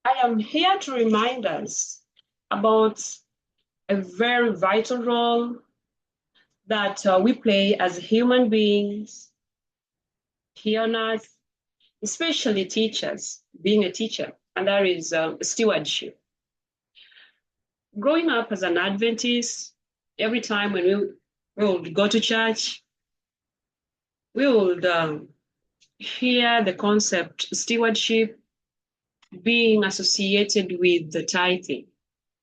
I am here to remind us about a very vital role that we play as human beings here on earth, especially teachers, being a teacher, and that is stewardship. Growing up as an Adventist, every time when we would go to church, we would hear the concept stewardship being associated with the tithing.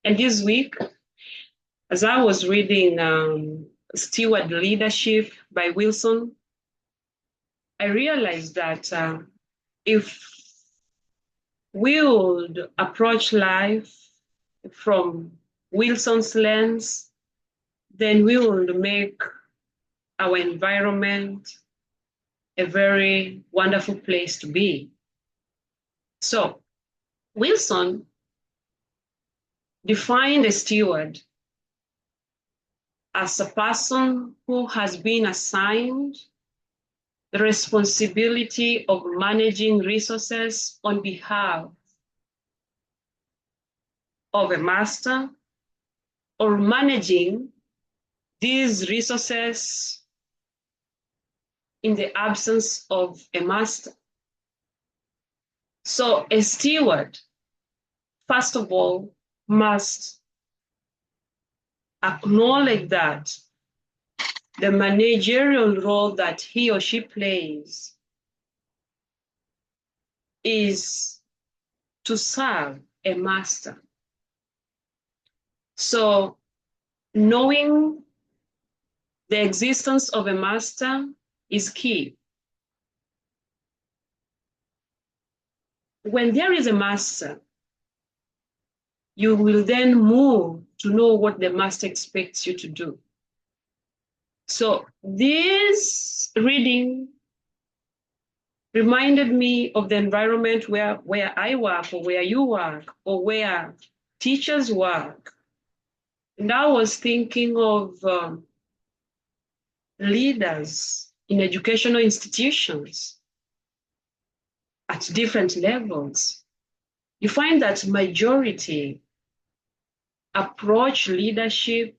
And this week, as I was reading Steward Leadership by Wilson, I realized that if we would approach life from Wilson's lens, then we will make our environment a very wonderful place to be. So Wilson defined a steward as a person who has been assigned the responsibility of managing resources on behalf of a master or managing these resources in the absence of a master. So a steward, first of all, must acknowledge that the managerial role that he or she plays is to serve a master. So knowing the existence of a master is key. When there is a master, you will then move to know what the master expects you to do. So this reading reminded me of the environment where I work, or where you work, or where teachers work. And I was thinking of leaders in educational institutions at different levels. You find that majority approach leadership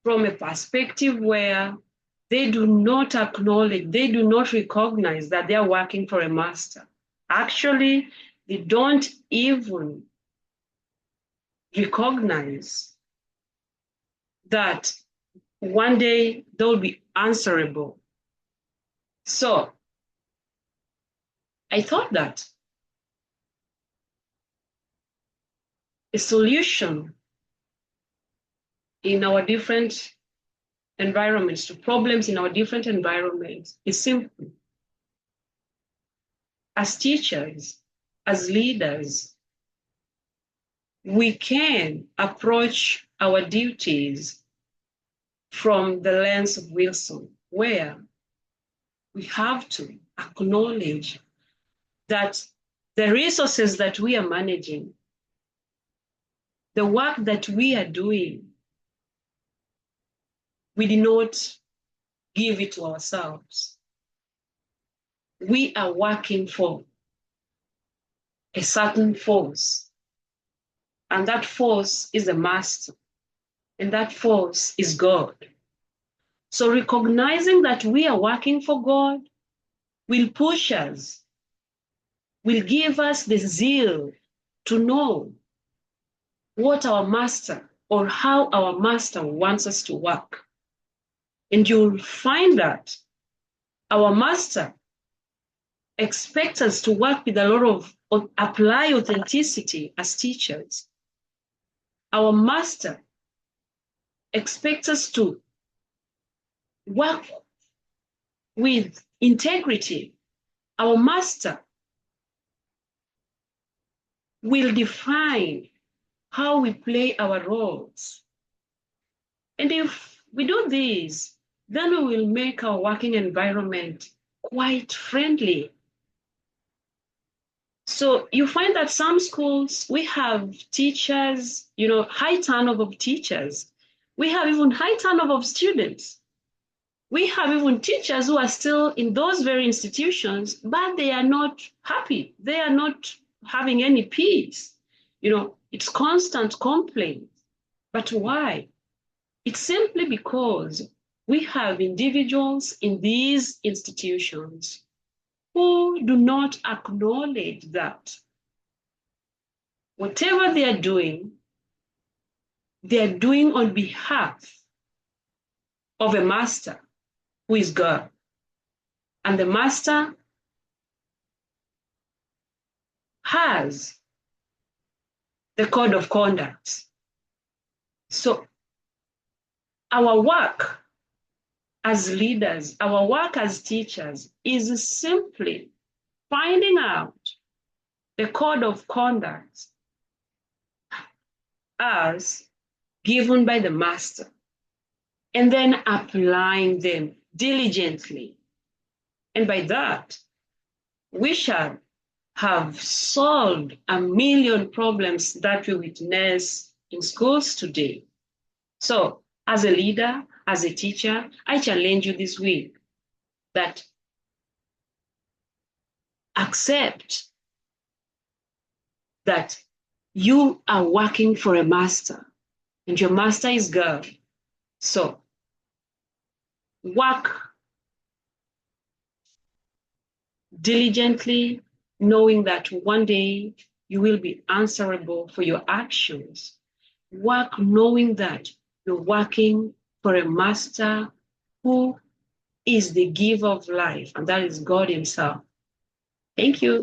from a perspective where they do not acknowledge, they do not recognize that they are working for a master. Actually, they don't even recognize that one day they'll be answerable. So I thought that a solution in our different environments, to problems in our different environments, is simple. As teachers, as leaders, we can approach our duties from the lens of Wilson, where we have to acknowledge that the resources that we are managing, the work that we are doing, we did not give it to ourselves. We are working for a certain force, and that force is the master, and that force is God. So recognizing that we are working for God will push us, will give us the zeal to know what our master or how our master wants us to work. And you'll find that our master expects us to work with a lot of apply authenticity as teachers. Our master expects us to work with integrity. Our master will define how we play our roles. And if we do this, then we will make our working environment quite friendly. So you find that some schools, we have teachers, high turnover of teachers. We have even high turnover of students. We have even teachers who are still in those very institutions, but they are not happy. They are not having any peace. It's constant complaint. But why? It's simply because we have individuals in these institutions who do not acknowledge that whatever they're doing on behalf of a master who is God. And the master has the code of conduct. So our work as leaders, our work as teachers is simply finding out the code of conduct as given by the master and then applying them diligently. And by that, we shall have solved a million problems that we witness in schools today. So, as a leader, as a teacher, I challenge you this week that accept that you are working for a master and your master is God. So, work diligently, knowing that one day you will be answerable for your actions. Work knowing that you're working for a master who is the giver of life, and that is God Himself. Thank you.